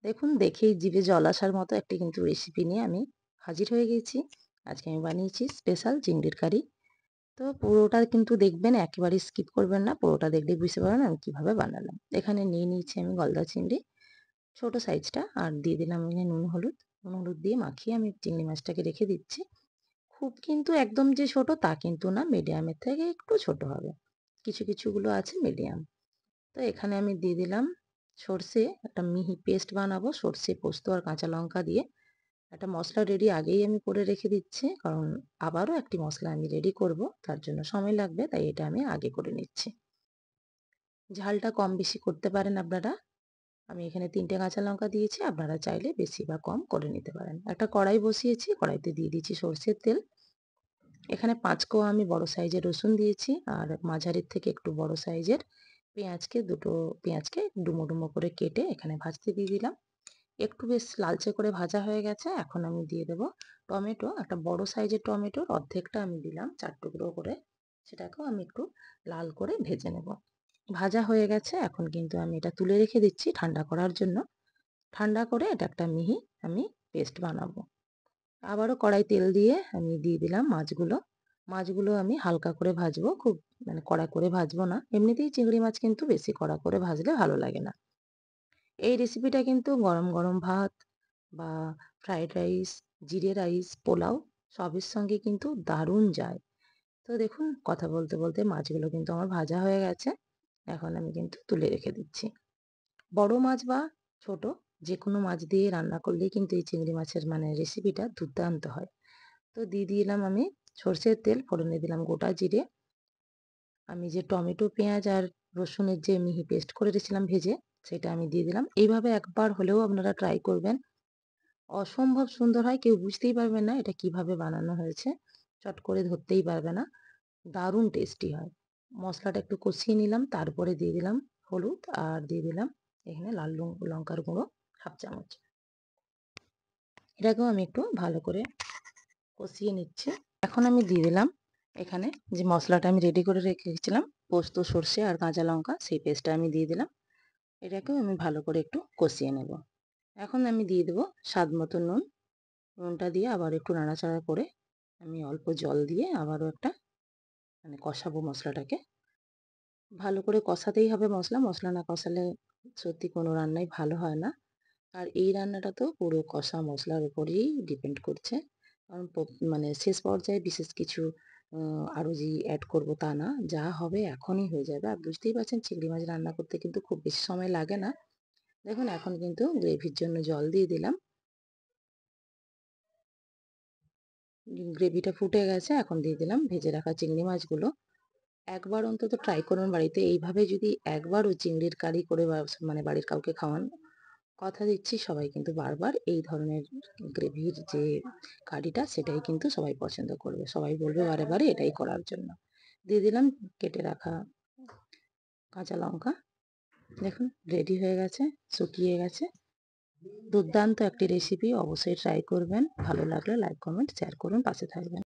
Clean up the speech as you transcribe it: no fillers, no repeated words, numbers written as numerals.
দেখুন, দেখেই জিভে জল আসার মতো একটি কিন্তু রেসিপি নিয়ে আমি হাজির হয়ে গেছি। আজকে আমি বানিয়েছি স্পেশাল চিংড়ির কারি। তো পুরোটা কিন্তু দেখবেন, একেবারেই স্কিপ করবেন না। পুরোটা দেখলেই বুঝতে পারবেন আমি কিভাবে বানালাম। এখানে নিয়ে নিয়েছি আমি গলদা চিংড়ি, ছোট সাইজটা, আর দিয়ে দিলাম এখানে নুন হলুদ। নুন হলুদ দিয়ে মাখিয়ে আমি চিংড়ি মাছটাকে রেখে দিচ্ছি। খুব কিন্তু একদম যে ছোট তা কিন্তু না, মিডিয়ামের থেকে একটু ছোট হবে। কিছুগুলো আছে মিডিয়াম। তো এখানে আমি দিয়ে দিলাম সর্ষে, একটা মিহি পেস্ট বানাবো সর্ষে, পোস্ত আর কাঁচা লঙ্কা দিয়ে। একটা মশলা রেডি আগেই আমি করে রেখে দিচ্ছি, কারণ আবারও একটি মশলা আমি রেডি করব, তার জন্য সময় লাগবে, তাই এটা আমি আগে করে নিচ্ছি। ঝালটা কম বেশি করতে পারেন আপনারা। আমি এখানে ৩টে কাঁচা লঙ্কা দিয়েছি, আপনারা চাইলে বেশি বা কম করে নিতে পারেন। একটা কড়াই বসিয়েছি, কড়াইতে দিয়ে দিচ্ছি সর্ষের তেল। এখানে ৫ কোয়া আমি বড় সাইজের রসুন দিয়েছি, আর মাঝারির থেকে একটু বড় সাইজের দুটো পেঁয়াজকে ডুমো ডুমো করে কেটে এখানে ভাজতে দিয়ে দিলাম। একটু বেশ লালচে করে ভাজা হয়ে গেছে। এখন আমি দিয়ে দেব টমেটো, একটা বড় সাইজের টমেটোর অর্ধেকটা আমি দিলাম ৪ টুকরো করে। সেটাকেও আমি একটু লাল করে ভেজে নেব। ভাজা হয়ে গেছে, এখন কিন্তু আমি এটা তুলে রেখে দিচ্ছি ঠান্ডা করার জন্য। ঠান্ডা করে এটা একটা মিহি আমি পেস্ট বানাবো। আবারও কড়াই তেল দিয়ে আমি দিয়ে দিলাম মাছগুলো। মাছগুলো আমি হালকা করে ভাজবো, খুব মানে কড়া করে ভাজবো না। এমনিতেই চিংড়ি মাছ কিন্তু বেশি কড়া করে ভাজলে ভালো লাগে না। এই রেসিপিটা কিন্তু গরম গরম ভাত বা ফ্রাইড রাইস, জিরে রাইস, পোলাও সবের সঙ্গে কিন্তু দারুণ যায়। তো দেখুন, কথা বলতে বলতে মাছগুলো কিন্তু আমার ভাজা হয়ে গেছে। এখন আমি কিন্তু তুলে রেখে দিচ্ছি। বড় মাছ বা ছোট যেকোনো মাছ দিয়ে রান্না করলেই কিন্তু এই চিংড়ি মাছের মানে রেসিপিটা দুর্দান্ত হয়। তো দিয়ে দিলাম আমি সরষের তেল, ফোড়নে দিলাম গোটা জিরে। আমি যে টমেটো, পেঁয়াজ আর রসুনের যে মিহি পেস্ট করে রেখেছিলাম ভেজে, সেটা আমি দিয়ে দিলাম। এইভাবে একবার হলেও আপনারা ট্রাই করবেন। অসম্ভব সুন্দর হয়, কেউ বুঝতেই পারবে না এটা কিভাবে বানানো হয়েছে। চট করে ধরতেই পারবে না। দারুণ টেস্টি হয়। মশলাটা একটু কষিয়ে নিলাম, তারপরে দিয়ে দিলাম হলুদ, আর দিয়ে দিলাম এখানে লাল লঙ্কার গুঁড়ো 1/2 চামচ। এটাকেও আমি একটু ভালো করে কষিয়ে নিচ্ছি। এখন আমি দিয়ে দিলাম এখানে যে মশলাটা আমি রেডি করে রেখেছিলাম, পোস্ত, সর্ষে আর কাঁচা লঙ্কা, সেই পেস্টটা আমি দিয়ে দিলাম। এটাকেও আমি ভালো করে একটু কষিয়ে নেব। এখন আমি দিয়ে দেবো স্বাদ মতো নুন। নুনটা দিয়ে আবার একটু নাড়াচাড়া করে আমি অল্প জল দিয়ে আবারও একটা মানে কষাবো মশলাটাকে। ভালো করে কষাতেই হবে মশলা। মশলা না কষালে সত্যি কোনো রান্নাই ভালো হয় না। আর এই রান্নাটা তো পুরো কষা মশলার উপরেই ডিপেন্ড করছে। কারণ মানে শেষ পর্যায়ে বিশেষ কিছু আরও যে অ্যাড করব তা না। যা হবে এখনই হয়ে যাবে। আর বুঝতেই পারছেন চিংড়ি মাছ রান্না করতে কিন্তু খুব বেশি সময় লাগে না। দেখুন, এখন কিন্তু গ্রেভির জন্য জল দিয়ে দিলাম। গ্রেভিটা ফুটে গেছে, এখন দিয়ে দিলাম ভেজে রাখা চিংড়ি মাছগুলো। একবার অন্তত ট্রাই করুন বাড়িতে। এইভাবে যদি একবারও চিংড়ির কারি করে মানে বাড়ির কাউকে খাওয়ান, কথা দিচ্ছি সবাই কিন্তু বারবার এই ধরনের গ্রেভির যে কারিটা সেটাই কিন্তু সবাই পছন্দ করবে। সবাই বলবে বারে বারে এটাই করার জন্য। দিয়ে দিলাম কেটে রাখা কাঁচা লঙ্কা। দেখুন রেডি হয়ে গেছে, শুকিয়ে গেছে। দুর্দান্ত একটি রেসিপি, অবশ্যই ট্রাই করবেন। ভালো লাগলে লাইক, কমেন্ট, শেয়ার করুন, পাশে থাকবেন।